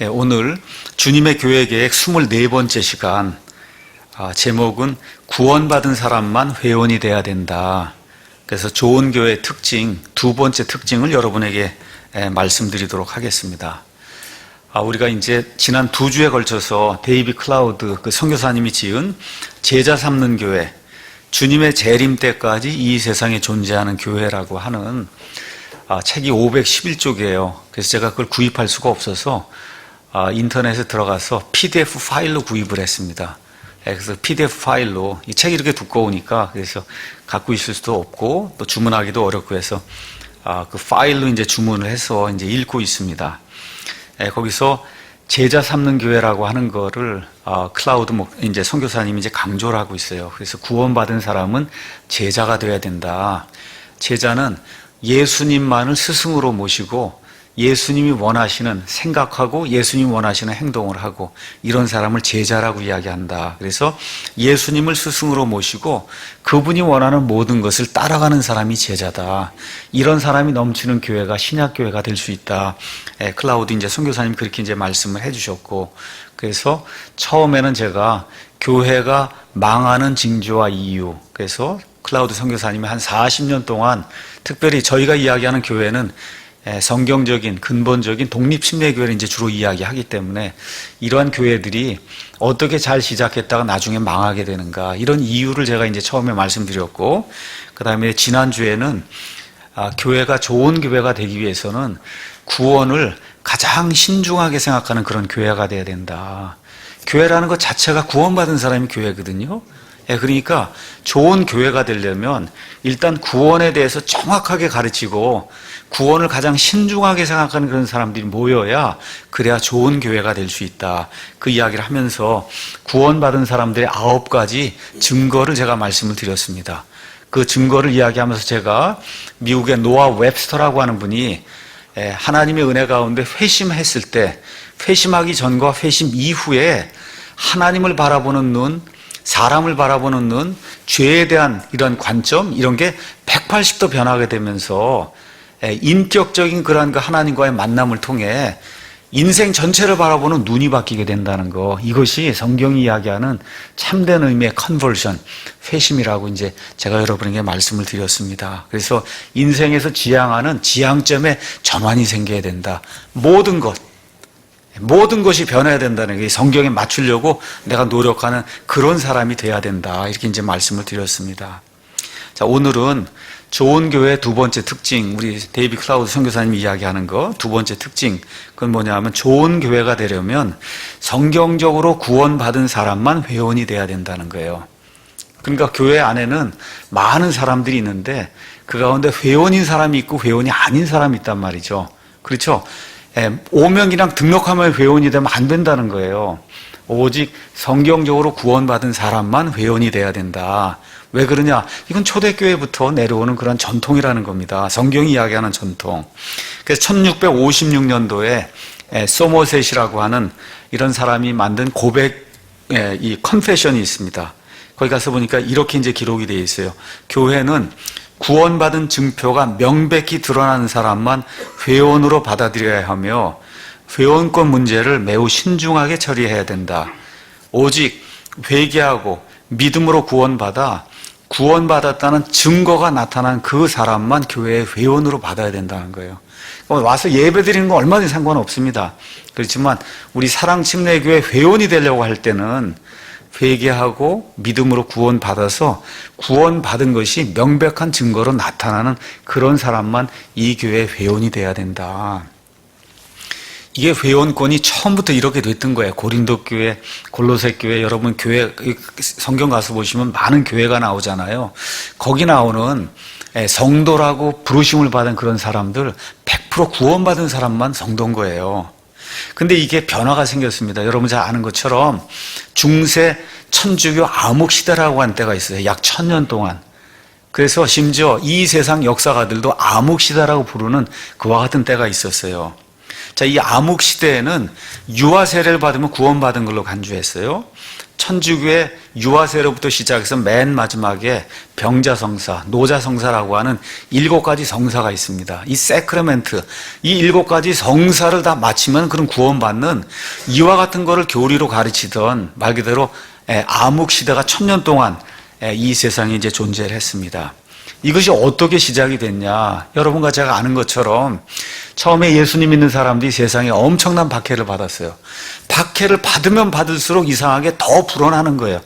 오늘 주님의 교회 계획 24번째 시간, 제목은 구원받은 사람만 회원이 돼야 된다. 그래서 좋은 교회의 특징, 두 번째 특징을 여러분에게 말씀드리도록 하겠습니다. 우리가 이제 지난 2주에 걸쳐서 데이비 클라우드 그 선교사님이 지은 제자 삼는 교회, 주님의 재림 때까지 이 세상에 존재하는 교회라고 하는 책이 511쪽이에요. 그래서 제가 그걸 구입할 수가 없어서 인터넷에 들어가서 PDF 파일로 구입을 했습니다. 그래서 PDF 파일로, 이 책이 이렇게 두꺼우니까 그래서 갖고 있을 수도 없고 또 주문하기도 어렵고 해서 그 파일로 이제 주문을 해서 이제 읽고 있습니다. 거기서 제자 삼는 교회라고 하는 거를 클라우드 이제 선교사님이 이제 강조를 하고 있어요. 그래서 구원받은 사람은 제자가 되어야 된다. 제자는 예수님만을 스승으로 모시고 예수님이 원하시는 생각하고 예수님이 원하시는 행동을 하고 이런 사람을 제자라고 이야기한다. 그래서 예수님을 스승으로 모시고 그분이 원하는 모든 것을 따라가는 사람이 제자다. 이런 사람이 넘치는 교회가 신약교회가 될 수 있다. 클라우드 이제 선교사님 그렇게 이제 말씀을 해주셨고, 그래서 처음에는 제가 교회가 망하는 징조와 이유, 그래서 클라우드 선교사님이 한 40년 동안 특별히 저희가 이야기하는 교회는 성경적인 근본적인 독립침례교회를 이제 주로 이야기하기 때문에 이러한 교회들이 어떻게 잘 시작했다가 나중에 망하게 되는가, 이런 이유를 제가 이제 처음에 말씀드렸고, 그 다음에 지난주에는 교회가 좋은 교회가 되기 위해서는 구원을 가장 신중하게 생각하는 그런 교회가 돼야 된다. 교회라는 것 자체가 구원받은 사람이 교회거든요. 그러니까 좋은 교회가 되려면 일단 구원에 대해서 정확하게 가르치고 구원을 가장 신중하게 생각하는 그런 사람들이 모여야 그래야 좋은 교회가 될 수 있다. 그 이야기를 하면서 구원받은 사람들의 9가지 증거를 제가 말씀을 드렸습니다. 그 증거를 이야기하면서 제가 미국의 노아 웹스터라고 하는 분이 하나님의 은혜 가운데 회심했을 때, 회심하기 전과 회심 이후에 하나님을 바라보는 눈, 사람을 바라보는 눈, 죄에 대한 이런 관점, 이런 게 180도 변하게 되면서 인격적인 그러한 그 하나님과의 만남을 통해 인생 전체를 바라보는 눈이 바뀌게 된다는 거, 이것이 성경이 이야기하는 참된 의미의 컨버션, 회심이라고 이제 제가 여러분에게 말씀을 드렸습니다. 그래서 인생에서 지향하는 지향점에 전환이 생겨야 된다. 모든 것이 변해야 된다는 게 성경에 맞추려고 내가 노력하는 그런 사람이 돼야 된다. 이렇게 이제 말씀을 드렸습니다. 자, 오늘은 좋은 교회의 두 번째 특징, 우리 데이비 클라우드 선교사님이 이야기하는 거, 두 번째 특징, 그건 뭐냐 하면 좋은 교회가 되려면 성경적으로 구원받은 사람만 회원이 돼야 된다는 거예요. 그러니까 교회 안에는 많은 사람들이 있는데 그 가운데 회원인 사람이 있고 회원이 아닌 사람이 있단 말이죠. 그렇죠? 오명이랑 등록하면 회원이 되면 안 된다는 거예요. 오직 성경적으로 구원받은 사람만 회원이 돼야 된다. 왜 그러냐? 이건 초대교회부터 내려오는 그런 전통이라는 겁니다. 성경이 이야기하는 전통. 그래서 1656년도에 소머셋이라고 하는 이런 사람이 만든 고백, 이 컨페션이 있습니다. 거기 가서 보니까 이렇게 이제 기록이 되어 있어요. 교회는 구원받은 증표가 명백히 드러나는 사람만 회원으로 받아들여야 하며 회원권 문제를 매우 신중하게 처리해야 된다. 오직 회개하고 믿음으로 구원받았다는 증거가 나타난 그 사람만 교회의 회원으로 받아야 된다는 거예요. 와서 예배 드리는 건 얼마든지 상관없습니다. 그렇지만 우리 사랑침례교회 회원이 되려고 할 때는 회개하고 믿음으로 구원받아서 구원받은 것이 명백한 증거로 나타나는 그런 사람만 이 교회의 회원이 돼야 된다. 이게 회원권이 처음부터 이렇게 됐던 거예요. 고린도 교회, 골로새 교회, 여러분 교회 성경 가서 보시면 많은 교회가 나오잖아요. 거기 나오는 성도라고 부르심을 받은 그런 사람들 100% 구원받은 사람만 성도인 거예요. 근데 이게 변화가 생겼습니다. 여러분 잘 아는 것처럼 중세 천주교 암흑시대라고 하는 때가 있어요. 약 1000년 동안. 그래서 심지어 이 세상 역사가들도 암흑시대라고 부르는 그와 같은 때가 있었어요. 자, 이 암흑시대에는 유아 세례를 받으면 구원받은 걸로 간주했어요. 천주교의 유아세례로부터 시작해서 맨 마지막에 병자성사, 노자성사라고 하는 7가지 성사가 있습니다. 이 세크레멘트, 이 7가지 성사를 다 마치면 그런 구원받는, 이와 같은 거를 교리로 가르치던 말 그대로 암흑시대가 1000년 동안 이 세상에 이제 존재를 했습니다. 이것이 어떻게 시작이 됐냐? 여러분과 제가 아는 것처럼 처음에 예수님 믿는 사람들이 세상에 엄청난 박해를 받았어요. 박해를 받으면 받을수록 이상하게 더 불어나는 거예요.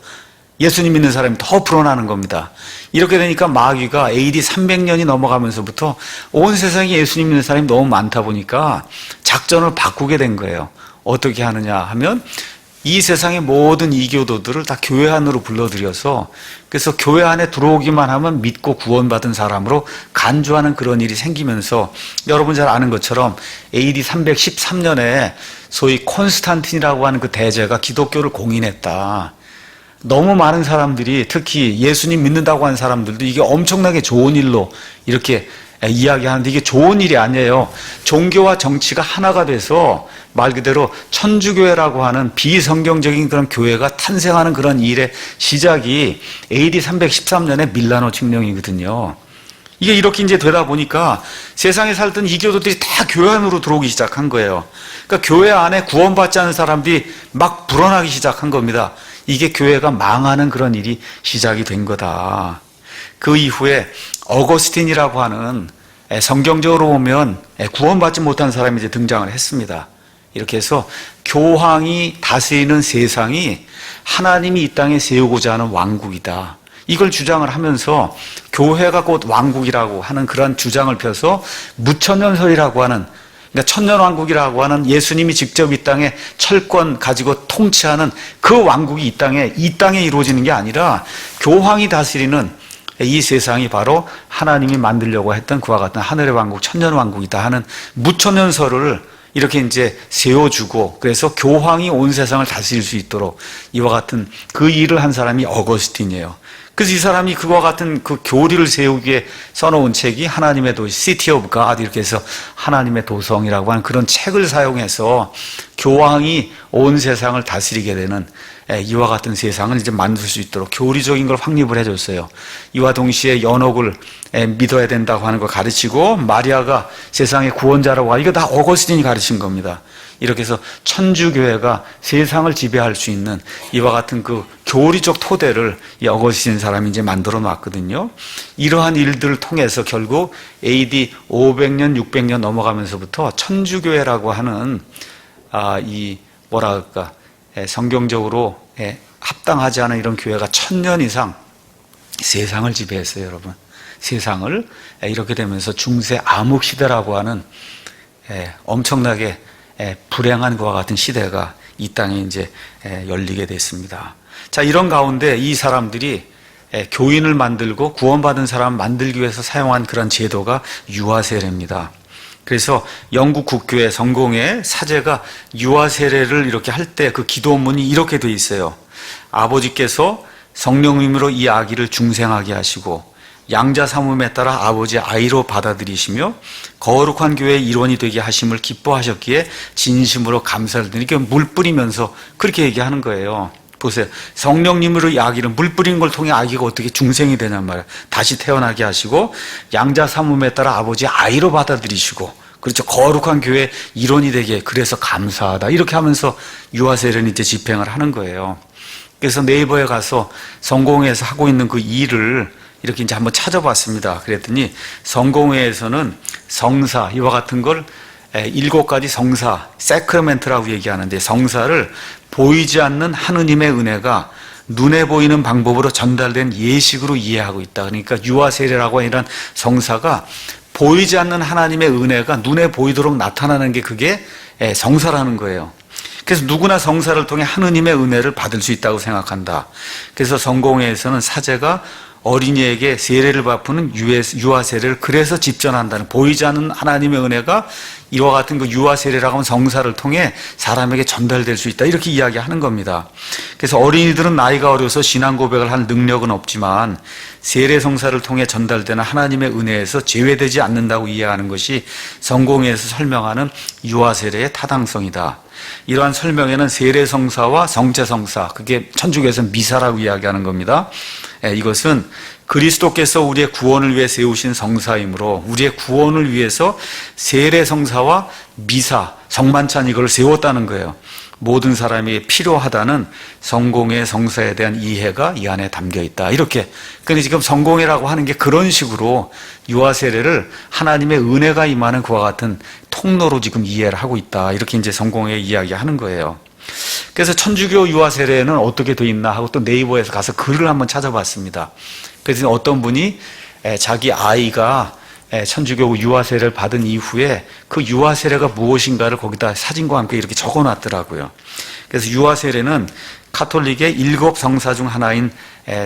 예수님 믿는 사람이 더 불어나는 겁니다. 이렇게 되니까 마귀가 AD 300년이 넘어가면서부터 온 세상에 예수님 믿는 사람이 너무 많다 보니까 작전을 바꾸게 된 거예요. 어떻게 하느냐 하면 이 세상의 모든 이교도들을 다 교회 안으로 불러들여서, 그래서 교회 안에 들어오기만 하면 믿고 구원받은 사람으로 간주하는 그런 일이 생기면서, 여러분 잘 아는 것처럼 AD 313년에 소위 콘스탄틴이라고 하는 그 대제가 기독교를 공인했다. 너무 많은 사람들이, 특히 예수님 믿는다고 하는 사람들도 이게 엄청나게 좋은 일로 이렇게 이야기하는데, 이게 좋은 일이 아니에요. 종교와 정치가 하나가 돼서 말 그대로 천주교회라고 하는 비성경적인 그런 교회가 탄생하는 그런 일의 시작이 AD 313년에 밀라노 칙령이거든요. 이게 이렇게 이제 되다 보니까 세상에 살던 이교도들이 다 교회 안으로 들어오기 시작한 거예요. 그러니까 교회 안에 구원받지 않은 사람들이 막 불어나기 시작한 겁니다. 이게 교회가 망하는 그런 일이 시작이 된 거다. 그 이후에 어거스틴이라고 하는, 성경적으로 보면 구원받지 못한 사람이 이제 등장을 했습니다. 이렇게 해서 교황이 다스리는 세상이 하나님이 이 땅에 세우고자 하는 왕국이다, 이걸 주장을 하면서 교회가 곧 왕국이라고 하는 그런 주장을 펴서 무천년설이라고 하는, 그러니까 천년왕국이라고 하는, 예수님이 직접 이 땅에 철권 가지고 통치하는 그 왕국이 이 땅에 이루어지는 게 아니라 교황이 다스리는 이 세상이 바로 하나님이 만들려고 했던 그와 같은 하늘의 왕국, 천년왕국이다 하는 무천년설을 이렇게 이제 세워주고, 그래서 교황이 온 세상을 다스릴 수 있도록 이와 같은 그 일을 한 사람이 어거스틴이에요. 그래서 이 사람이 그와 같은 그 교리를 세우기에 써놓은 책이 하나님의 도시, City of God, 이렇게 해서 하나님의 도성이라고 하는 그런 책을 사용해서 교황이 온 세상을 다스리게 되는 이와 같은 세상을 이제 만들 수 있도록 교리적인 걸 확립을 해줬어요. 이와 동시에 연옥을 믿어야 된다고 하는 걸 가르치고, 마리아가 세상의 구원자라고 하고, 이거 다 어거스틴이 가르친 겁니다. 이렇게 해서 천주교회가 세상을 지배할 수 있는 이와 같은 그 교리적 토대를 이 어거스틴 사람이 이제 만들어 놨거든요. 이러한 일들을 통해서 결국 AD 500년, 600년 넘어가면서부터 천주교회라고 하는 이 뭐라 그럴까, 성경적으로 합당하지 않은 이런 교회가 1000년 이상 세상을 지배했어요, 여러분. 세상을. 이렇게 되면서 중세 암흑시대라고 하는 엄청나게 불행한 것과 같은 시대가 이 땅에 이제 열리게 됐습니다. 자, 이런 가운데 이 사람들이 교인을 만들고 구원받은 사람 만들기 위해서 사용한 그런 제도가 유아세례입니다. 그래서 영국 국교의 성공회 사제가 유아세례를 이렇게 할 때 그 기도문이 이렇게 돼 있어요. 아버지께서 성령님으로 이 아기를 중생하게 하시고 양자 삼음에 따라 아버지의 아이로 받아들이시며 거룩한 교회의 일원이 되게 하심을 기뻐하셨기에 진심으로 감사를 드리니, 이렇게 물 뿌리면서 그렇게 얘기하는 거예요. 보세요. 성령님으로 이 아기를 물 뿌린 걸 통해 아기가 어떻게 중생이 되냔 말이에요. 다시 태어나게 하시고 양자 삼음에 따라 아버지의 아이로 받아들이시고, 그렇죠, 거룩한 교회의 일원이 되게, 그래서 감사하다, 이렇게 하면서 유아세례는 이제 집행을 하는 거예요. 그래서 네이버에 가서 성공회에서 하고 있는 그 일을 이렇게 이제 한번 찾아봤습니다. 그랬더니 성공회에서는 성사, 이와 같은 걸 7가지 성사, 세크레멘트라고 얘기하는데, 성사를 보이지 않는 하느님의 은혜가 눈에 보이는 방법으로 전달된 예식으로 이해하고 있다. 그러니까 유아세례라고 하는 이런 성사가 보이지 않는 하나님의 은혜가 눈에 보이도록 나타나는 게 그게 성사라는 거예요. 그래서 누구나 성사를 통해 하느님의 은혜를 받을 수 있다고 생각한다. 그래서 성공회에서는 사제가 어린이에게 세례를 베푸는 유아 세례를 그래서 집전한다는, 보이지 않는 하나님의 은혜가 이와 같은 그 유아 세례라고 하면 성사를 통해 사람에게 전달될 수 있다, 이렇게 이야기하는 겁니다. 그래서 어린이들은 나이가 어려서 신앙 고백을 할 능력은 없지만 세례 성사를 통해 전달되는 하나님의 은혜에서 제외되지 않는다고 이해하는 것이 성공회에서 설명하는 유아 세례의 타당성이다. 이러한 설명에는 세례 성사와 성체 성사, 그게 천주교에서 미사라고 이야기하는 겁니다. 이것은 그리스도께서 우리의 구원을 위해 세우신 성사이므로 우리의 구원을 위해서 세례 성사와 미사, 성만찬 이걸 세웠다는 거예요. 모든 사람이 필요하다는 성공의 성사에 대한 이해가 이 안에 담겨 있다, 이렇게. 근데 지금 성공회라고 하는 게 그런 식으로 유아 세례를 하나님의 은혜가 임하는 그와 같은 통로로 지금 이해를 하고 있다, 이렇게 이제 성공회 이야기하는 거예요. 그래서 천주교 유아 세례는 어떻게 돼 있나 하고 또 네이버에서 가서 글을 한번 찾아봤습니다. 그래서 어떤 분이 자기 아이가 천주교 유아 세례를 받은 이후에 그 유아 세례가 무엇인가를 거기다 사진과 함께 이렇게 적어 놨더라고요. 그래서 유아 세례는 카톨릭의 7 성사 중 하나인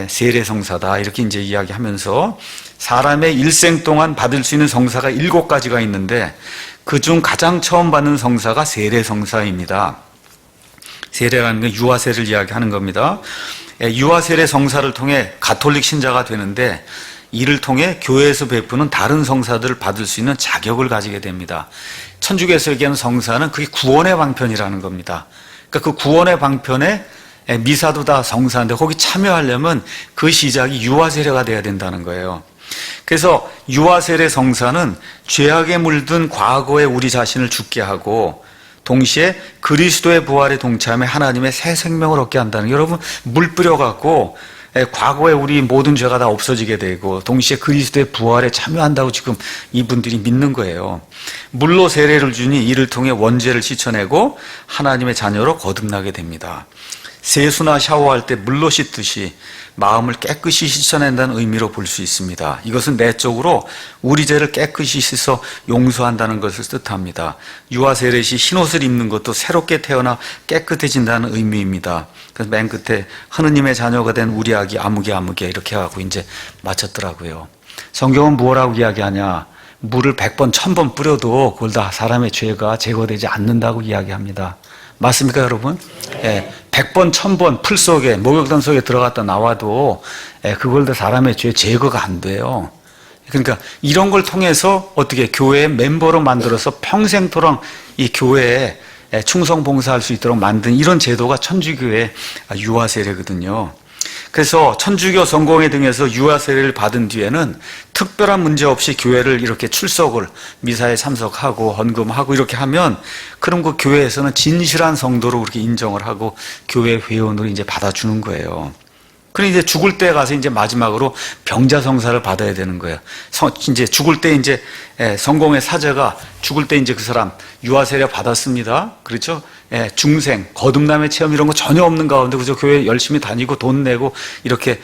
세례 성사다, 이렇게 이제 이야기하면서 사람의 일생 동안 받을 수 있는 성사가 7가지가 있는데 그중 가장 처음 받는 성사가 세례 성사입니다. 세례라는 건 유아 세례를 이야기하는 겁니다. 유아 세례 성사를 통해 가톨릭 신자가 되는데 이를 통해 교회에서 베푸는 다른 성사들을 받을 수 있는 자격을 가지게 됩니다. 천주교에서 얘기하는 성사는 그게 구원의 방편이라는 겁니다. 그러니까 그 구원의 방편에 미사도 다 성사인데 거기 참여하려면 그 시작이 유아 세례가 돼야 된다는 거예요. 그래서 유아 세례 성사는 죄악에 물든 과거의 우리 자신을 죽게 하고 동시에 그리스도의 부활에 동참해 하나님의 새 생명을 얻게 한다는 거예요. 여러분, 물 뿌려갖고 과거에 우리 모든 죄가 다 없어지게 되고 동시에 그리스도의 부활에 참여한다고 지금 이분들이 믿는 거예요. 물로 세례를 주니 이를 통해 원죄를 씻어내고 하나님의 자녀로 거듭나게 됩니다. 세수나 샤워할 때 물로 씻듯이 마음을 깨끗이 씻어낸다는 의미로 볼 수 있습니다. 이것은 내적으로 우리 죄를 깨끗이 씻어 용서한다는 것을 뜻합니다. 유아 세례 시 흰옷을 입는 것도 새롭게 태어나 깨끗해진다는 의미입니다. 그래서 맨 끝에 하느님의 자녀가 된 우리 아기 아무개 아무개 이렇게 하고 이제 마쳤더라고요. 성경은 뭐라고 이야기하냐? 물을 100번 1000번 뿌려도 그걸 다 사람의 죄가 제거되지 않는다고 이야기합니다. 맞습니까, 여러분? 예, 100번, 1000번 풀 속에, 목욕탕 속에 들어갔다 나와도 그걸 다 사람의 죄 제거가 안 돼요. 그러니까 이런 걸 통해서 어떻게 교회의 멤버로 만들어서 평생토록 이 교회에 충성 봉사할 수 있도록 만든 이런 제도가 천주교의 유아 세례거든요. 그래서 천주교 성공회 등에서 유아 세례를 받은 뒤에는 특별한 문제 없이 교회를 이렇게 출석을, 미사에 참석하고 헌금하고 이렇게 하면 그럼 그 교회에서는 진실한 성도로 그렇게 인정을 하고 교회 회원으로 이제 받아주는 거예요. 그럼 이제 죽을 때 가서 이제 마지막으로 병자 성사를 받아야 되는 거예요. 이제 죽을 때 이제 성공의 사제가 죽을 때 이제 그 사람 유아 세례 받았습니다. 그렇죠? 중생, 거듭남의 체험 이런 거 전혀 없는 가운데 그저 교회 열심히 다니고 돈 내고 이렇게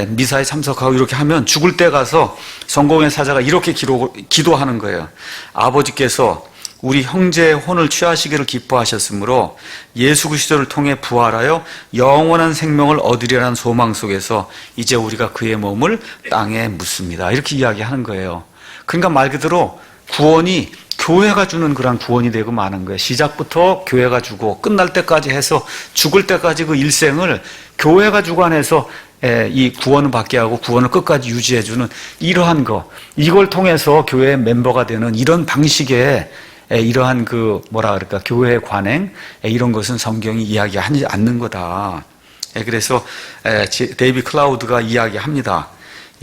미사에 참석하고 이렇게 하면 죽을 때 가서 성공의 사제가 이렇게 기도하는 거예요. 아버지께서 우리 형제의 혼을 취하시기를 기뻐하셨으므로 예수 그리스도를 통해 부활하여 영원한 생명을 얻으리라는 소망 속에서 이제 우리가 그의 몸을 땅에 묻습니다. 이렇게 이야기하는 거예요. 그러니까 말 그대로 구원이 교회가 주는 그런 구원이 되고 마는 거예요. 시작부터 교회가 주고 끝날 때까지 해서 죽을 때까지 그 일생을 교회가 주관해서 이 구원을 받게 하고 구원을 끝까지 유지해주는 이러한 거, 이걸 통해서 교회의 멤버가 되는 이런 방식의 이러한 그 뭐라 그럴까 교회의 관행 이런 것은 성경이 이야기하지 않는 거다. 그래서 데이비 클라우드가 이야기합니다.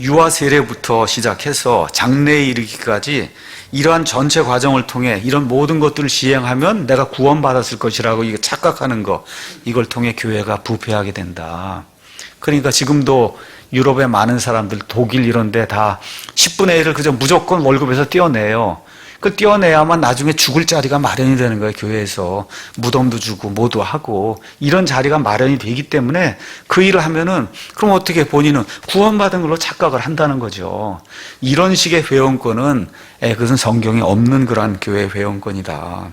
유아 세례부터 시작해서 장래에 이르기까지 이러한 전체 과정을 통해 이런 모든 것들을 시행하면 내가 구원받았을 것이라고 이게 착각하는 거, 이걸 통해 교회가 부패하게 된다. 그러니까 지금도 유럽의 많은 사람들, 독일 이런 데 다 10분의 1을 그저 무조건 월급에서 떼어내요. 그 떼어내야만 나중에 죽을 자리가 마련이 되는 거예요. 교회에서 무덤도 주고 뭐도 하고 이런 자리가 마련이 되기 때문에 그 일을 하면은 그럼 어떻게 본인은 구원받은 걸로 착각을 한다는 거죠. 이런 식의 회원권은 그것은 성경에 없는 그러한 교회 회원권이다.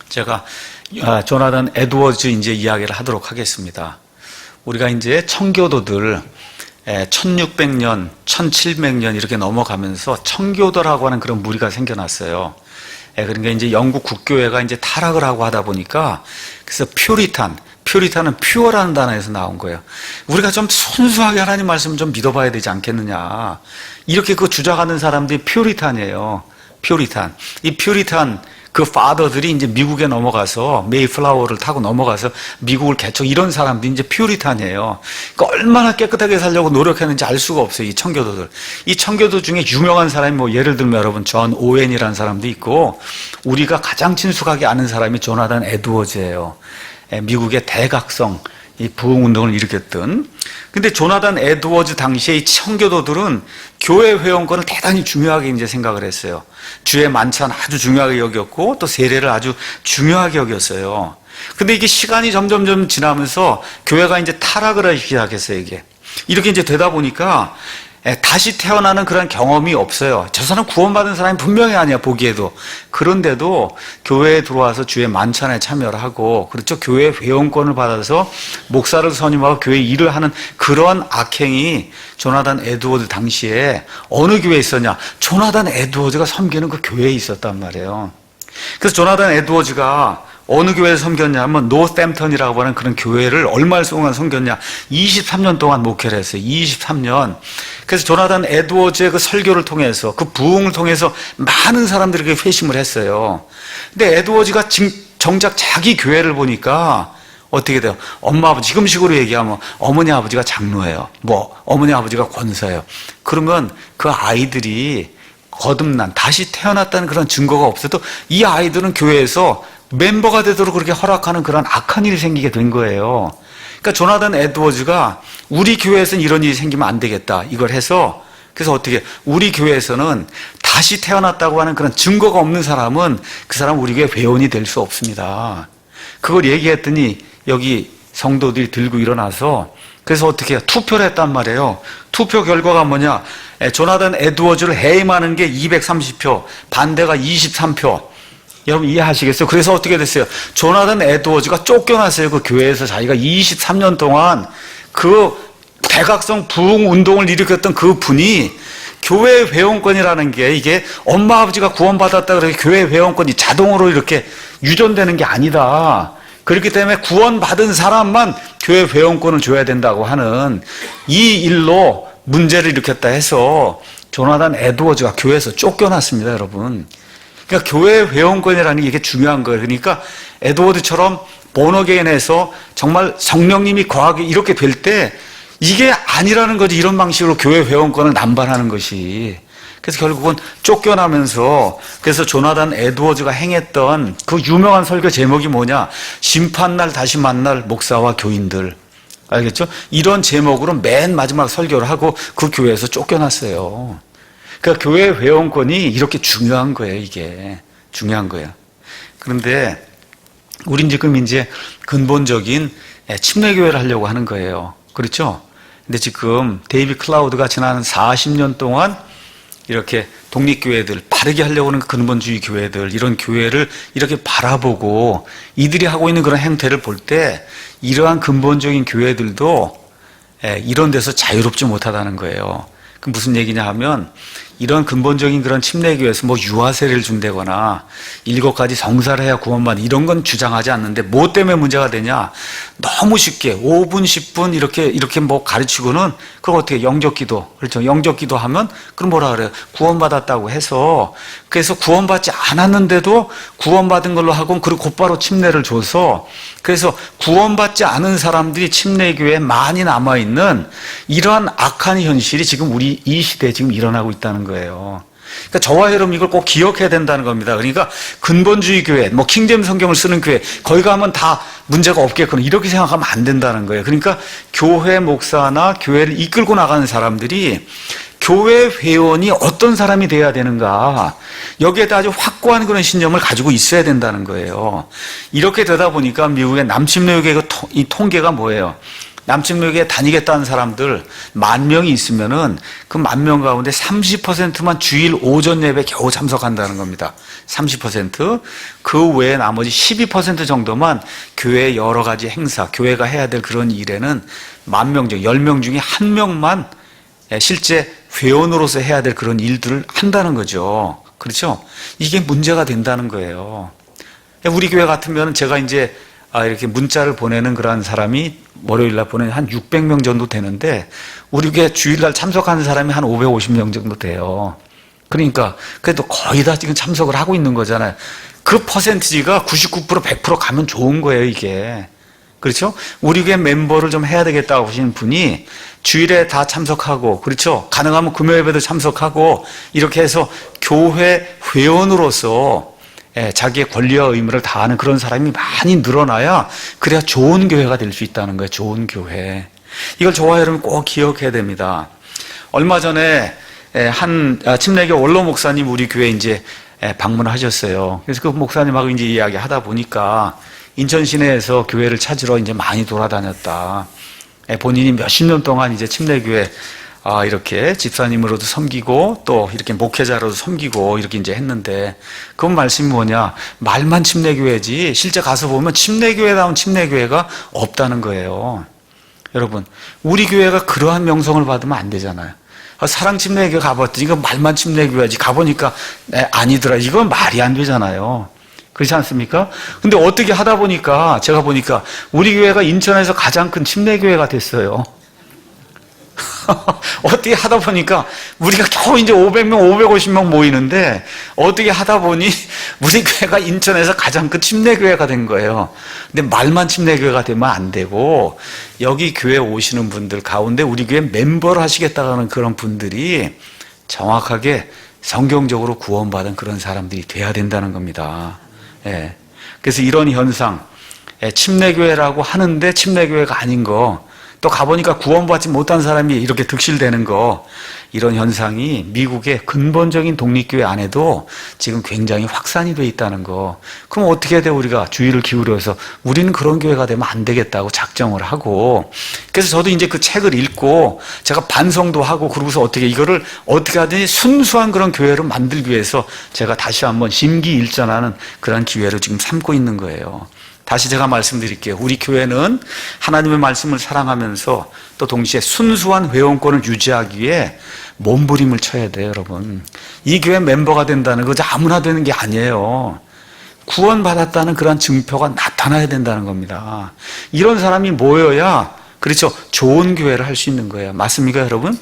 제가 조나단 에드워즈 이제 이야기를 하도록 하겠습니다. 우리가 이제 청교도들 1600년, 1700년 이렇게 넘어가면서 청교도라고 하는 그런 무리가 생겨났어요. 그러니까 이제 영국 국교회가 이제 타락을 하고 하다 보니까 그래서 퓨리탄은 퓨어라는 단어에서 나온 거예요. 우리가 좀 순수하게 하나님 말씀을 좀 믿어봐야 되지 않겠느냐. 이렇게 그 주장하는 사람들이 퓨리탄이에요. 퓨리탄. 이 퓨리탄 그 파더들이 이제 미국에 넘어가서 메이플라워를 타고 넘어가서 미국을 개척 이런 사람들이 이제 퓨리탄이에요. 그러니까 얼마나 깨끗하게 살려고 노력했는지 알 수가 없어요. 이 청교도들. 이 청교도 중에 유명한 사람이 뭐 예를 들면 여러분 존 오웬이라는 사람도 있고 우리가 가장 친숙하게 아는 사람이 조나단 에드워즈예요. 미국의 대각성 이 부흥운동을 일으켰던. 근데 조나단 에드워즈 당시에 이 청교도들은 교회 회원권을 대단히 중요하게 이제 생각을 했어요. 주의 만찬 아주 중요하게 여겼고 또 세례를 아주 중요하게 여겼어요. 근데 이게 시간이 점점 지나면서 교회가 이제 타락을 하기 시작했어요, 이게. 이렇게 이제 되다 보니까 다시 태어나는 그런 경험이 없어요. 저 사람 구원받은 사람이 분명히 아니야, 보기에도. 그런데도 교회에 들어와서 주의 만찬에 참여를 하고, 그렇죠. 교회 회원권을 받아서 목사를 선임하고 교회 일을 하는 그런 악행이 조나단 에드워드 당시에 어느 교회에 있었냐? 조나단 에드워즈가 섬기는 그 교회에 있었단 말이에요. 그래서 조나단 에드워즈가 어느 교회를 섬겼냐면 노스햄턴이라고 하는 그런 교회를 얼마 동안 섬겼냐? 23년 동안 목회를 했어요. 23년. 그래서 조나단 에드워즈의 그 설교를 통해서 그 부흥을 통해서 많은 사람들에게 회심을 했어요. 근데 에드워즈가 정작 자기 교회를 보니까 어떻게 돼요? 엄마 아버지 지금식으로 얘기하면 어머니 아버지가 장로예요. 뭐 어머니 아버지가 권사예요. 그러면 그 아이들이 거듭난 다시 태어났다는 그런 증거가 없어도 이 아이들은 교회에서 멤버가 되도록 그렇게 허락하는 그런 악한 일이 생기게 된 거예요. 그러니까 조나단 에드워즈가 우리 교회에서는 이런 일이 생기면 안 되겠다 이걸 해서 그래서 어떻게 우리 교회에서는 다시 태어났다고 하는 그런 증거가 없는 사람은 그 사람 우리 교회 회원이 될 수 없습니다. 그걸 얘기했더니 여기 성도들이 들고 일어나서 그래서 어떻게 해요? 투표를 했단 말이에요. 투표 결과가 뭐냐? 조나단 에드워즈를 해임하는 게 230표, 반대가 23표. 여러분 이해하시겠어요? 그래서 어떻게 됐어요? 조나단 에드워즈가 쫓겨났어요. 그 교회에서 자기가 23년 동안 그 대각성 부흥 운동을 일으켰던 그 분이 교회 회원권이라는 게 이게 엄마 아버지가 구원받았다 그래서 교회 회원권이 자동으로 이렇게 유전되는 게 아니다. 그렇기 때문에 구원받은 사람만 교회 회원권을 줘야 된다고 하는 이 일로 문제를 일으켰다 해서 조나단 에드워즈가 교회에서 쫓겨났습니다, 여러분. 그러니까 교회 회원권이라는 게 이게 중요한 거예요. 그러니까 에드워드처럼 본어게인해서 정말 성령님이 거하게 이렇게 될 때 이게 아니라는 거지. 이런 방식으로 교회 회원권을 남발하는 것이. 그래서 결국은 쫓겨나면서 그래서 조나단 에드워즈가 행했던 그 유명한 설교 제목이 뭐냐? 심판날 다시 만날 목사와 교인들. 알겠죠? 이런 제목으로 맨 마지막 설교를 하고 그 교회에서 쫓겨났어요. 그러니까 교회 회원권이 이렇게 중요한 거예요, 이게. 중요한 거예요. 그런데 우린 지금 이제 근본적인 침례교회를 하려고 하는 거예요. 그렇죠? 근데 지금 데이비 클라우드가 지난 40년 동안 이렇게 독립교회들, 바르게 하려고 하는 근본주의 교회들, 이런 교회를 이렇게 바라보고 이들이 하고 있는 그런 행태를 볼 때 이러한 근본적인 교회들도 이런 데서 자유롭지 못하다는 거예요. 그 무슨 얘기냐 하면 이런 근본적인 그런 침례교회에서 뭐 유아세례를 준다거나 7가지 성사를 해야 구원받는 이런 건 주장하지 않는데 뭐 때문에 문제가 되냐? 너무 쉽게 5분, 10분 이렇게 뭐 가르치고는 그걸 어떻게 영접기도 그렇죠? 영접기도 하면 그럼 뭐라 그래요? 구원받았다고 해서 그래서 구원받지 않았는데도 구원받은 걸로 하고 그리고 곧바로 침례를 줘서 그래서 구원받지 않은 사람들이 침례교회에 많이 남아있는 이러한 악한 현실이 지금 우리 이 시대에 지금 일어나고 있다는 거예요. 그러니까 저와 여러분 이걸 꼭 기억해야 된다는 겁니다. 그러니까 근본주의 교회, 뭐 킹제임 성경을 쓰는 교회, 거기 가면 다 문제가 없겠거나 이렇게 생각하면 안 된다는 거예요. 그러니까 교회 목사나 교회를 이끌고 나가는 사람들이 교회 회원이 어떤 사람이 돼야 되는가 여기에다 아주 확고한 그런 신념을 가지고 있어야 된다는 거예요. 이렇게 되다 보니까 미국의 남침례교회 이 통계가 뭐예요? 남침묘교에 다니겠다는 사람들 10,000명이 있으면은 그 10,000명 가운데 30%만 주일 오전 예배 겨우 참석한다는 겁니다. 30%. 그 외에 나머지 12% 정도만 교회 여러 가지 행사, 교회가 해야 될 그런 일에는 10,000명 중 10명 중에 1명만 실제 회원으로서 해야 될 그런 일들을 한다는 거죠. 그렇죠? 이게 문제가 된다는 거예요. 우리 교회 같으면 제가 이제 이렇게 문자를 보내는 그런 사람이 월요일날 보내는 한 600명 정도 되는데 우리 교회 주일날 참석하는 사람이 한 550명 정도 돼요. 그러니까 그래도 거의 다 지금 참석을 하고 있는 거잖아요. 그 퍼센티지가 99% 100% 가면 좋은 거예요, 이게. 그렇죠? 우리 교회 멤버를 좀 해야 되겠다고 하시는 분이 주일에 다 참석하고, 그렇죠? 가능하면 금요 예배도 참석하고 이렇게 해서 교회 회원으로서 자기의 권리와 의무를 다하는 그런 사람이 많이 늘어나야 그래야 좋은 교회가 될 수 있다는 거예요. 좋은 교회. 이걸 저와 여러분 꼭 기억해야 됩니다. 얼마 전에 한 침례교 원로 목사님 우리 교회 이제 방문하셨어요. 그래서 그 목사님하고 이제 이야기하다 보니까 인천 시내에서 교회를 찾으러 이제 많이 돌아다녔다. 본인이 몇십 년 동안 이제 침례교회 이렇게 집사님으로도 섬기고 또 이렇게 목회자로도 섬기고 이렇게 이제 했는데 그 말씀이 뭐냐? 말만 침례교회지 실제 가서 보면 침례교회다운 침례교회가 없다는 거예요. 여러분, 우리 교회가 그러한 명성을 받으면 안 되잖아요. 사랑 침례교회 가봤더니 이거 말만 침례교회지 가보니까 아니더라. 이건 말이 안 되잖아요. 그렇지 않습니까? 근데 어떻게 하다 보니까 제가 보니까 우리 교회가 인천에서 가장 큰 침례교회가 됐어요. 어떻게 하다 보니까 우리가 겨우 이제 500명, 550명 모이는데 어떻게 하다 보니 우리 교회가 인천에서 가장 큰 침례교회가 된 거예요. 근데 말만 침례교회가 되면 안 되고 여기 교회 오시는 분들 가운데 우리 교회 멤버를 하시겠다는 그런 분들이 정확하게 성경적으로 구원받은 그런 사람들이 돼야 된다는 겁니다. 예. 그래서 이런 현상, 침례교회라고 하는데 침례교회가 아닌 거, 또 가보니까 구원받지 못한 사람이 이렇게 득실되는 거, 이런 현상이 미국의 근본적인 독립교회 안에도 지금 굉장히 확산이 돼 있다는 거. 그럼 어떻게 해야 돼? 우리가 주의를 기울여서 우리는 그런 교회가 되면 안 되겠다고 작정을 하고, 그래서 저도 이제 그 책을 읽고 제가 반성도 하고 그러고서 이거를 어떻게 하든지 순수한 그런 교회를 만들기 위해서 제가 다시 한번 심기일전하는 그런 기회를 지금 삼고 있는 거예요. 다시 제가 말씀드릴게요. 우리 교회는 하나님의 말씀을 사랑하면서 또 동시에 순수한 회원권을 유지하기 위해 몸부림을 쳐야 돼요, 여러분. 이 교회 멤버가 된다는 거 아무나 되는 게 아니에요. 구원받았다는 그런 증표가 나타나야 된다는 겁니다. 이런 사람이 모여야, 그렇죠, 좋은 교회를 할 수 있는 거예요. 맞습니까, 여러분?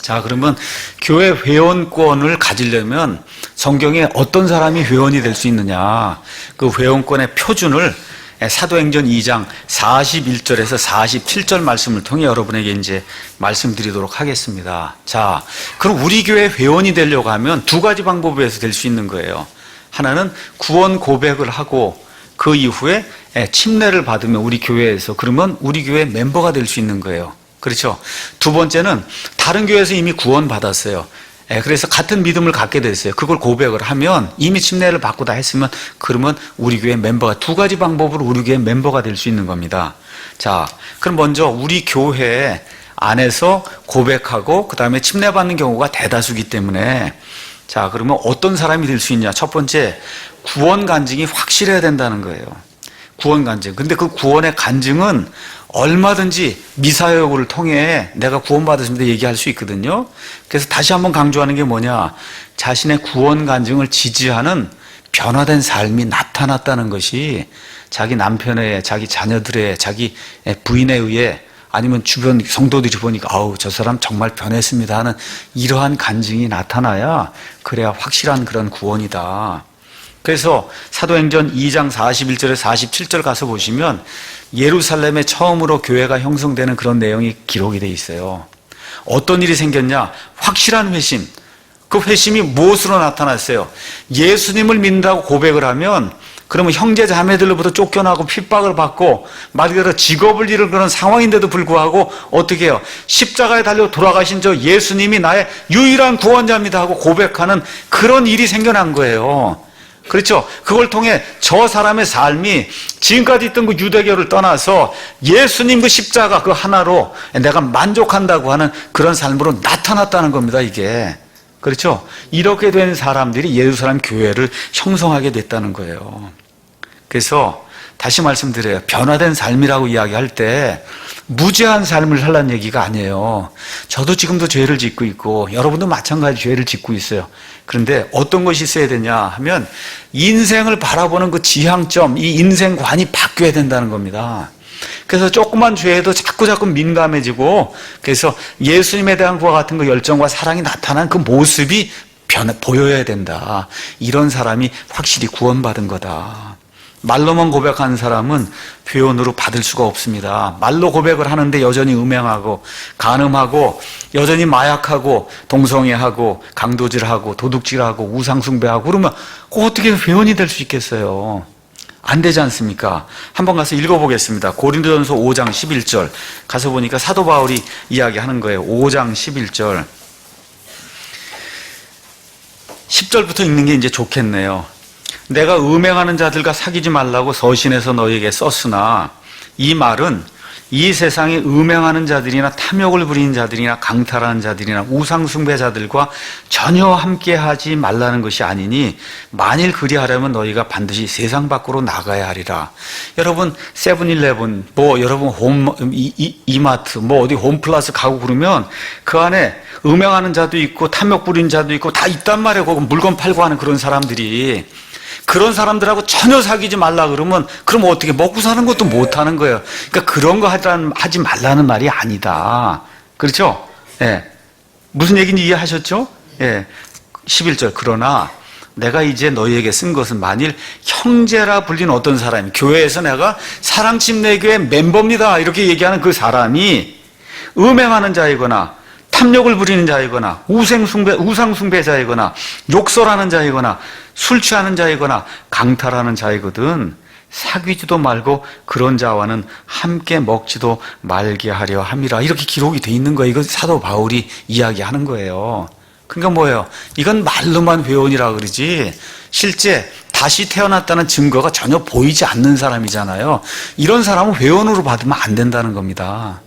자, 그러면 교회 회원권을 가지려면 성경에 어떤 사람이 회원이 될 수 있느냐, 그 회원권의 표준을 사도행전 2장 41절에서 47절 말씀을 통해 여러분에게 이제 말씀드리도록 하겠습니다. 자, 그럼 우리 교회 회원이 되려고 하면 두 가지 방법에서 될 수 있는 거예요. 하나는 구원 고백을 하고 그 이후에 침례를 받으면 우리 교회에서, 그러면 우리 교회 멤버가 될 수 있는 거예요. 그렇죠? 두 번째는 다른 교회에서 이미 구원받았어요. 그래서 같은 믿음을 갖게 됐어요. 그걸 고백을 하면 이미 침례를 받고 다 했으면 그러면 우리 교회 멤버가, 두 가지 방법으로 우리 교회 멤버가 될 수 있는 겁니다. 자, 그럼 먼저 우리 교회 안에서 고백하고 그 다음에 침례받는 경우가 대다수기 때문에, 자, 그러면 어떤 사람이 될 수 있냐? 첫 번째, 구원 간증이 확실해야 된다는 거예요. 구원 간증. 근데 그 구원의 간증은 얼마든지 미사여구를 통해 내가 구원받았습니다 얘기할 수 있거든요. 그래서 다시 한번 강조하는 게 뭐냐? 자신의 구원 간증을 지지하는 변화된 삶이 나타났다는 것이 자기 남편의, 자기 자녀들의, 자기 부인에 의해 아니면 주변 성도들이 보니까 아우 저 사람 정말 변했습니다 하는 이러한 간증이 나타나야 그래야 확실한 그런 구원이다. 그래서 사도행전 2장 41절에 47절 가서 보시면 예루살렘에 처음으로 교회가 형성되는 그런 내용이 기록이 돼 있어요. 어떤 일이 생겼냐? 확실한 회심. 그 회심이 무엇으로 나타났어요? 예수님을 믿는다고 고백을 하면 그러면 형제 자매들로부터 쫓겨나고 핍박을 받고 말 그대로 직업을 잃을 그런 상황인데도 불구하고 어떻게 해요? 십자가에 달려 돌아가신 저 예수님이 나의 유일한 구원자입니다 하고 고백하는 그런 일이 생겨난 거예요. 그렇죠? 그걸 통해 저 사람의 삶이 지금까지 있던 그 유대교를 떠나서 예수님 그 십자가 그 하나로 내가 만족한다고 하는 그런 삶으로 나타났다는 겁니다, 이게. 그렇죠? 이렇게 된 사람들이 예루살렘 교회를 형성하게 됐다는 거예요. 그래서 다시 말씀드려요. 변화된 삶이라고 이야기할 때 무죄한 삶을 살라는 얘기가 아니에요. 저도 지금도 죄를 짓고 있고 여러분도 마찬가지 죄를 짓고 있어요. 그런데 어떤 것이 있어야 되냐 하면 인생을 바라보는 그 지향점, 이 인생관이 바뀌어야 된다는 겁니다. 그래서 조그만 죄에도 자꾸 민감해지고 그래서 예수님에 대한 그와 같은 그 열정과 사랑이 나타난 그 모습이 보여야 된다. 이런 사람이 확실히 구원받은 거다. 말로만 고백하는 사람은 회원으로 받을 수가 없습니다. 말로 고백을 하는데 여전히 음행하고 간음하고 여전히 마약하고 동성애하고 강도질하고 도둑질하고 우상숭배하고 그러면 어떻게 회원이 될 수 있겠어요? 안 되지 않습니까? 한번 가서 읽어보겠습니다. 고린도전서 5장 11절 가서 보니까 사도 바울이 이야기하는 거예요. 5장 11절 10절부터 읽는 게 이제 좋겠네요. 내가 음행하는 자들과 사귀지 말라고 서신에서 너에게 썼으나 이 말은 이 세상에 음행하는 자들이나 탐욕을 부리는 자들이나 강탈하는 자들이나 우상숭배자들과 전혀 함께하지 말라는 것이 아니니 만일 그리하려면 너희가 반드시 세상 밖으로 나가야 하리라. 여러분 세븐일레븐 여러분 이마트 어디 홈플러스 가고 그러면 그 안에 음행하는 자도 있고 탐욕 부리는 자도 있고 다 있단 말이에요. 거기 물건 팔고 하는 그런 사람들이. 그런 사람들하고 전혀 사귀지 말라 그러면 그럼 어떻게 먹고 사는 것도 못 하는 거예요. 그러니까 그런 거 하지 말라는 말이 아니다. 그렇죠? 예. 무슨 얘기인지 이해하셨죠? 예. 11절. 그러나 내가 이제 너희에게 쓴 것은 만일 형제라 불리는 어떤 사람이 교회에서 내가 사랑침례교회 멤버입니다. 이렇게 얘기하는 그 사람이 음행하는 자이거나 탐욕을 부리는 자이거나 우상숭배자이거나 욕설하는 자이거나 술 취하는 자이거나 강탈하는 자이거든 사귀지도 말고 그런 자와는 함께 먹지도 말게 하려 함이라. 이렇게 기록이 돼 있는 거예요. 이거 사도 바울이 이야기하는 거예요. 그러니까 뭐예요? 이건 말로만 회원이라 그러지 실제 다시 태어났다는 증거가 전혀 보이지 않는 사람이잖아요. 이런 사람은 회원으로 받으면 안 된다는 겁니다.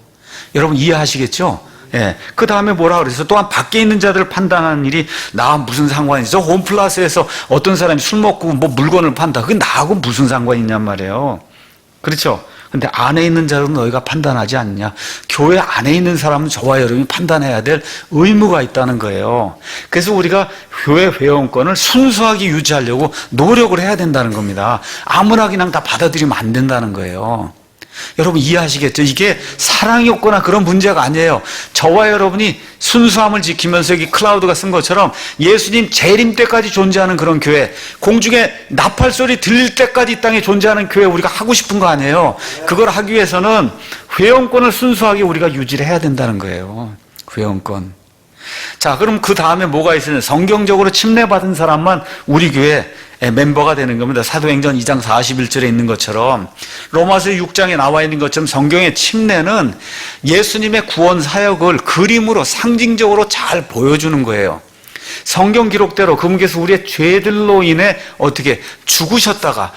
여러분 이해하시겠죠? 예. 그 다음에 뭐라 그래서 또한 밖에 있는 자들을 판단하는 일이 나와 무슨 상관이 있어? 홈플러스에서 어떤 사람이 술 먹고 물건을 판다. 그게 나하고 무슨 상관이 있냔 말이에요. 그렇죠? 근데 안에 있는 자들은 너희가 판단하지 않냐? 교회 안에 있는 사람은 저와 여러분이 판단해야 될 의무가 있다는 거예요. 그래서 우리가 교회 회원권을 순수하게 유지하려고 노력을 해야 된다는 겁니다. 아무나 그냥 다 받아들이면 안 된다는 거예요. 여러분 이해하시겠죠? 이게 사랑이 없거나 그런 문제가 아니에요. 저와 여러분이 순수함을 지키면서 여기 클라우드가 쓴 것처럼 예수님 재림 때까지 존재하는 그런 교회, 공중에 나팔 소리 들릴 때까지 이 땅에 존재하는 교회 우리가 하고 싶은 거 아니에요. 그걸 하기 위해서는 회원권을 순수하게 우리가 유지를 해야 된다는 거예요. 회원권. 자, 그럼 그 다음에 뭐가 있으냐? 성경적으로 침례받은 사람만 우리 교회 멤버가 되는 겁니다. 사도행전 2장 41절에 있는 것처럼 로마서 6장에 나와 있는 것처럼 성경의 침례는 예수님의 구원 사역을 그림으로 상징적으로 잘 보여주는 거예요. 성경 기록대로 그분께서 우리의 죄들로 인해 어떻게 죽으셨다가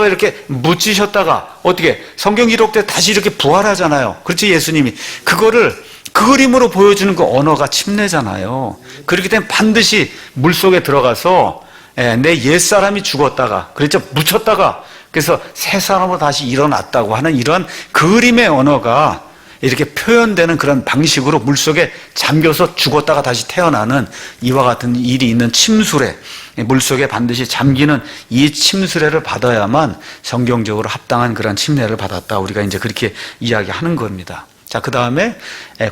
이렇게 묻히셨다가 어떻게 성경 기록대로 다시 이렇게 부활하잖아요. 그렇지 예수님이 그거를 그림으로 보여주는 그 언어가 침례잖아요. 그렇기 때문에 반드시 물속에 들어가서 내 옛사람이 죽었다가 그렇죠 묻혔다가 그래서 새 사람으로 다시 일어났다고 하는 이런 그림의 언어가 이렇게 표현되는 그런 방식으로 물속에 잠겨서 죽었다가 다시 태어나는 이와 같은 일이 있는 침수례, 물속에 반드시 잠기는 이 침수례를 받아야만 성경적으로 합당한 그런 침례를 받았다. 우리가 이제 그렇게 이야기하는 겁니다. 자, 그 다음에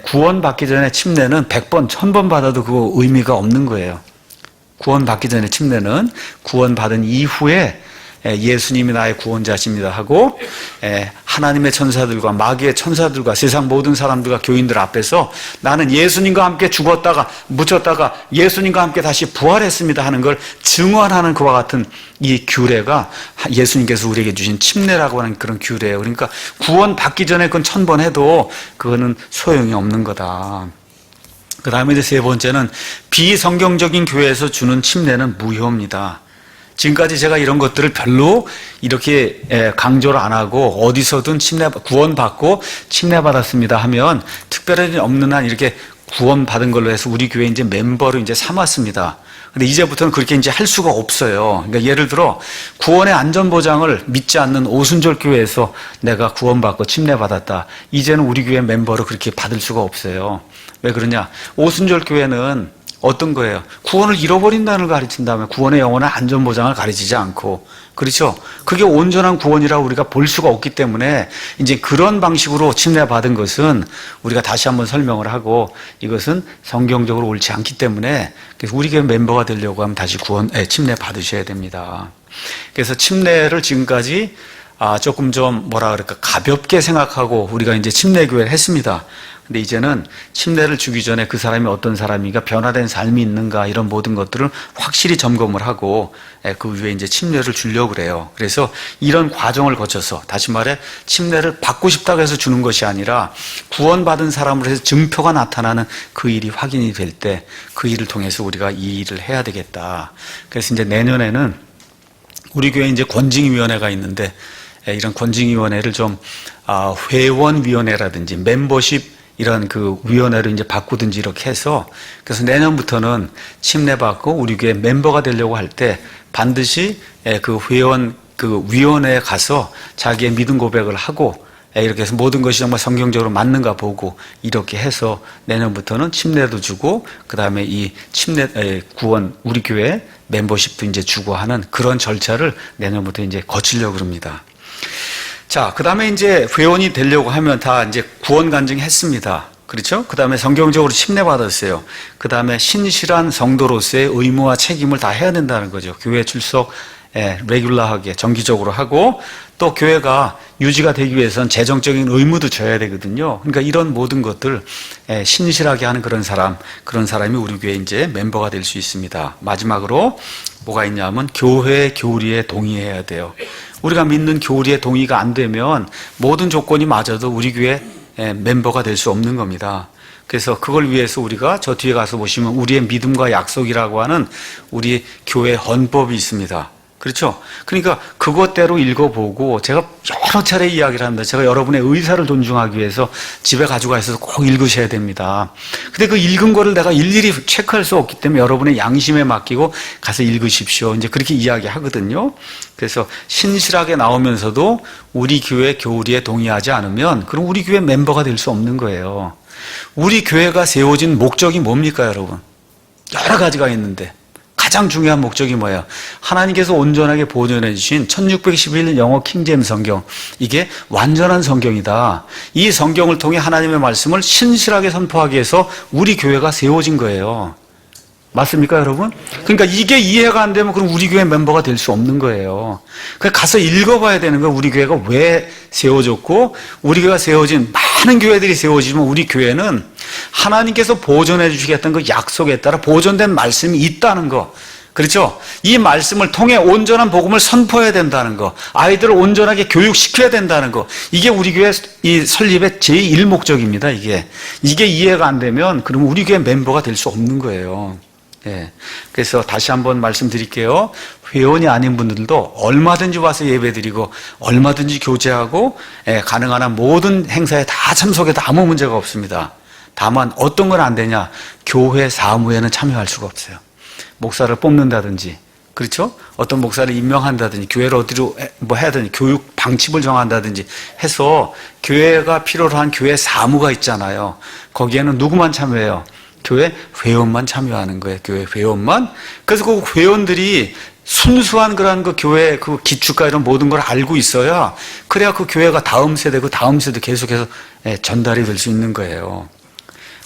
구원받기 전에 침례는 100번, 1000번 받아도 그거 의미가 없는 거예요. 구원받기 전에 침례는 구원받은 이후에 예수님이 나의 구원자십니다 하고 하나님의 천사들과 마귀의 천사들과 세상 모든 사람들과 교인들 앞에서 나는 예수님과 함께 죽었다가 묻혔다가 예수님과 함께 다시 부활했습니다 하는 걸 증언하는 그와 같은 이 규례가 예수님께서 우리에게 주신 침례라고 하는 그런 규례예요. 그러니까 구원받기 전에 그건 1000번 해도 그거는 소용이 없는 거다. 그 다음에 이제 세 번째는 비성경적인 교회에서 주는 침례는 무효입니다. 지금까지 제가 이런 것들을 별로 이렇게 강조를 안 하고 어디서든 구원받고 침례받았습니다 하면 특별히 없는 한 이렇게 구원받은 걸로 해서 우리 교회 이제 멤버로 이제 삼았습니다. 근데 이제부터는 그렇게 이제 할 수가 없어요. 그러니까 예를 들어 구원의 안전보장을 믿지 않는 오순절 교회에서 내가 구원받고 침례받았다. 이제는 우리 교회 멤버로 그렇게 받을 수가 없어요. 왜 그러냐? 오순절 교회는 어떤 거예요? 구원을 잃어버린다는 걸 가르친다면 구원의 영원한 안전보장을 가르치지 않고, 그렇죠? 그게 온전한 구원이라고 우리가 볼 수가 없기 때문에 이제 그런 방식으로 침례받은 것은 우리가 다시 한번 설명을 하고 이것은 성경적으로 옳지 않기 때문에 그래서 우리 교회 멤버가 되려고 하면 다시 침례 받으셔야 됩니다. 그래서 침례를 지금까지 조금 좀 가볍게 생각하고 우리가 이제 침례교회를 했습니다. 근데 이제는 침례를 주기 전에 그 사람이 어떤 사람인가, 변화된 삶이 있는가, 이런 모든 것들을 확실히 점검을 하고 그 위에 이제 침례를 주려고 그래요. 그래서 이런 과정을 거쳐서, 다시 말해 침례를 받고 싶다고 해서 주는 것이 아니라 구원받은 사람으로 해서 증표가 나타나는 그 일이 확인이 될 때 그 일을 통해서 우리가 이 일을 해야 되겠다. 그래서 이제 내년에는 우리 교회에 이제 권징위원회가 있는데 이런 권징위원회를 좀 회원위원회라든지 멤버십 이런 그 위원회로 이제 바꾸든지 이렇게 해서, 그래서 내년부터는 침례받고 우리 교회 멤버가 되려고 할 때 반드시 그 위원회에 가서 자기의 믿음 고백을 하고 이렇게 해서 모든 것이 정말 성경적으로 맞는가 보고 이렇게 해서 내년부터는 침례도 주고 그 다음에 이 구원 우리 교회 멤버십도 이제 주고 하는 그런 절차를 내년부터 이제 거치려고 합니다. 자, 그 다음에 이제 회원이 되려고 하면 다 이제 구원 간증했습니다. 그렇죠? 그 다음에 성경적으로 침례받았어요. 그 다음에 신실한 성도로서의 의무와 책임을 다 해야 된다는 거죠. 교회 출석, 레귤러하게, 정기적으로 하고, 또 교회가 유지가 되기 위해서는 재정적인 의무도 져야 되거든요. 그러니까 이런 모든 것들, 신실하게 하는 그런 사람이 우리 교회 이제 멤버가 될 수 있습니다. 마지막으로 뭐가 있냐면 교회 교리에 동의해야 돼요. 우리가 믿는 교리에 동의가 안 되면 모든 조건이 맞아도 우리 교회 멤버가 될 수 없는 겁니다. 그래서 그걸 위해서 우리가 저 뒤에 가서 보시면 우리의 믿음과 약속이라고 하는 우리 교회 헌법이 있습니다. 그렇죠? 그러니까 그것대로 읽어보고, 제가 여러 차례 이야기를 합니다. 제가 여러분의 의사를 존중하기 위해서 집에 가지고 가서 꼭 읽으셔야 됩니다. 근데 그 읽은 거를 내가 일일이 체크할 수 없기 때문에 여러분의 양심에 맡기고 가서 읽으십시오. 이제 그렇게 이야기하거든요. 그래서 신실하게 나오면서도 우리 교회 교리에 동의하지 않으면 그럼 우리 교회 멤버가 될 수 없는 거예요. 우리 교회가 세워진 목적이 뭡니까, 여러분? 여러 가지가 있는데 가장 중요한 목적이 뭐예요? 하나님께서 온전하게 보존해 주신 1611년 영어 킹제임스 성경, 이게 완전한 성경이다. 이 성경을 통해 하나님의 말씀을 신실하게 선포하기 위해서 우리 교회가 세워진 거예요. 맞습니까, 여러분? 그러니까 이게 이해가 안 되면 그럼 우리 교회 멤버가 될 수 없는 거예요. 그러니까 가서 읽어봐야 되는 거예요. 우리 교회가 왜 세워졌고, 우리 교회가 세워진, 많은 교회들이 세워지면 우리 교회는 하나님께서 보존해 주시겠다는 그 약속에 따라 보존된 말씀이 있다는 거. 그렇죠? 이 말씀을 통해 온전한 복음을 선포해야 된다는 거, 아이들을 온전하게 교육시켜야 된다는 거, 이게 우리 교회 이 설립의 제1목적입니다. 이게 이해가 안 되면 그러면 우리 교회 멤버가 될 수 없는 거예요. 그래서 다시 한번 말씀드릴게요. 회원이 아닌 분들도 얼마든지 와서 예배드리고 얼마든지 교제하고 가능한 한 모든 행사에 다 참석해도 아무 문제가 없습니다. 다만 어떤 건 안 되냐? 교회 사무에는 참여할 수가 없어요. 목사를 뽑는다든지, 그렇죠? 어떤 목사를 임명한다든지, 교회를 어디로 해야 되는지, 교육 방침을 정한다든지 해서 교회가 필요로 한 교회 사무가 있잖아요. 거기에는 누구만 참여해요? 교회 회원만 참여하는 거예요. 교회 회원만. 그래서 그 회원들이 순수한 그런 그 교회 그 기축과 이런 모든 걸 알고 있어야, 그래야 그 교회가 다음 세대 계속해서 전달이 될 수 있는 거예요.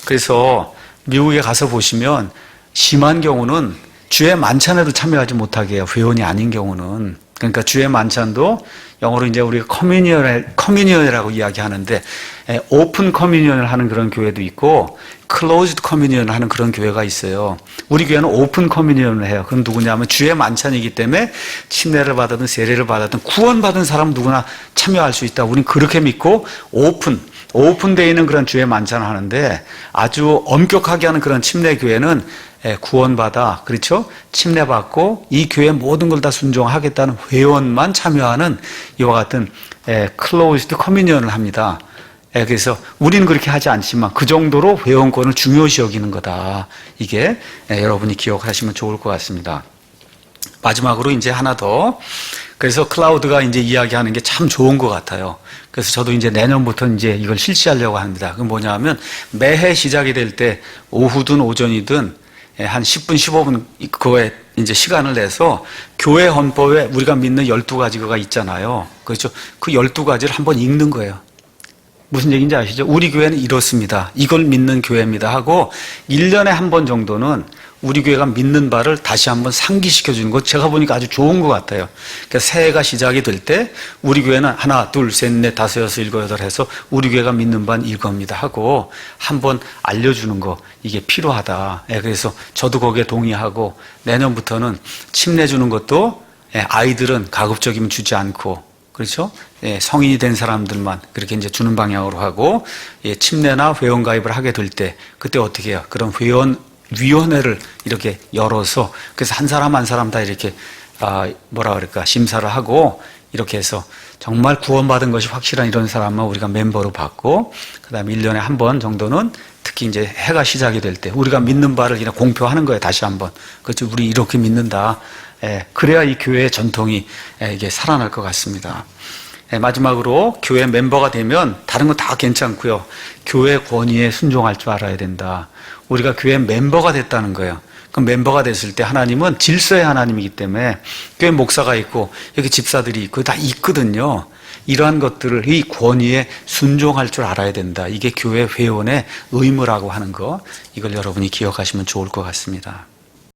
그래서 미국에 가서 보시면 심한 경우는 주의 만찬에도 참여하지 못하게 해요. 회원이 아닌 경우는. 그러니까 주의 만찬도 영어로 이제 우리가 커뮤니언이라고 이야기하는데, 오픈 커뮤니언을 하는 그런 교회도 있고 클로즈드 커뮤니언을 하는 그런 교회가 있어요. 우리 교회는 오픈 커뮤니언을 해요. 그럼 누구냐면 주의 만찬이기 때문에 침례를 받았든 세례를 받았든 구원받은 사람 누구나 참여할 수 있다. 우리는 그렇게 믿고 오픈되어 있는 그런 교회 많잖아 하는데 아주 엄격하게 하는 그런 침례 교회는 구원받아, 그렇죠? 침례받고 이 교회 모든 걸 다 순종하겠다는 회원만 참여하는 이와 같은 클로즈드 커뮤니언을 합니다. 그래서 우리는 그렇게 하지 않지만 그 정도로 회원권을 중요시 여기는 거다. 이게 여러분이 기억하시면 좋을 것 같습니다. 마지막으로 이제 하나 더. 그래서 클라우드가 이제 이야기하는 게 참 좋은 것 같아요. 그래서 저도 이제 내년부터 이제 이걸 실시하려고 합니다. 그건 뭐냐면 매해 시작이 될 때 오후든 오전이든 한 10분, 15분 그거에 이제 시간을 내서 교회 헌법에 우리가 믿는 12가지가 있잖아요. 그렇죠? 그 12가지를 한번 읽는 거예요. 무슨 얘기인지 아시죠? 우리 교회는 이렇습니다. 이걸 믿는 교회입니다 하고 1년에 한 번 정도는 우리 교회가 믿는 바를 다시 한번 상기시켜 주는 것 제가 보니까 아주 좋은 것 같아요. 그러니까 새해가 시작이 될 때 우리 교회는 하나, 둘, 셋, 넷, 다섯, 여섯, 일곱, 여덟 해서 우리 교회가 믿는 바는 이겁니다 하고 한번 알려주는 거 이게 필요하다. 그래서 저도 거기에 동의하고 내년부터는 침례 주는 것도 아이들은 가급적이면 주지 않고 그렇죠? 성인이 된 사람들만 그렇게 이제 주는 방향으로 하고 침례나 회원 가입을 하게 될 때 그때 어떻게 해요? 그런 회원 위원회를 이렇게 열어서 그래서 한 사람 한 사람 다 이렇게 뭐라 그럴까 심사를 하고 이렇게 해서 정말 구원받은 것이 확실한 이런 사람만 우리가 멤버로 받고 그다음에 1년에 한 번 정도는 특히 이제 해가 시작이 될 때 우리가 믿는 바를 그냥 공표하는 거예요. 다시 한번. 그렇죠. 우리 이렇게 믿는다. 그래야 이 교회의 전통이 이게 살아날 것 같습니다. 마지막으로 교회 멤버가 되면 다른 건 다 괜찮고요. 교회 권위에 순종할 줄 알아야 된다. 우리가 교회 멤버가 됐다는 거예요. 그럼 멤버가 됐을 때 하나님은 질서의 하나님이기 때문에 교회 목사가 있고 여기 집사들이 있고 다 있거든요. 이러한 것들을 이 권위에 순종할 줄 알아야 된다. 이게 교회 회원의 의무라고 하는 거 이걸 여러분이 기억하시면 좋을 것 같습니다.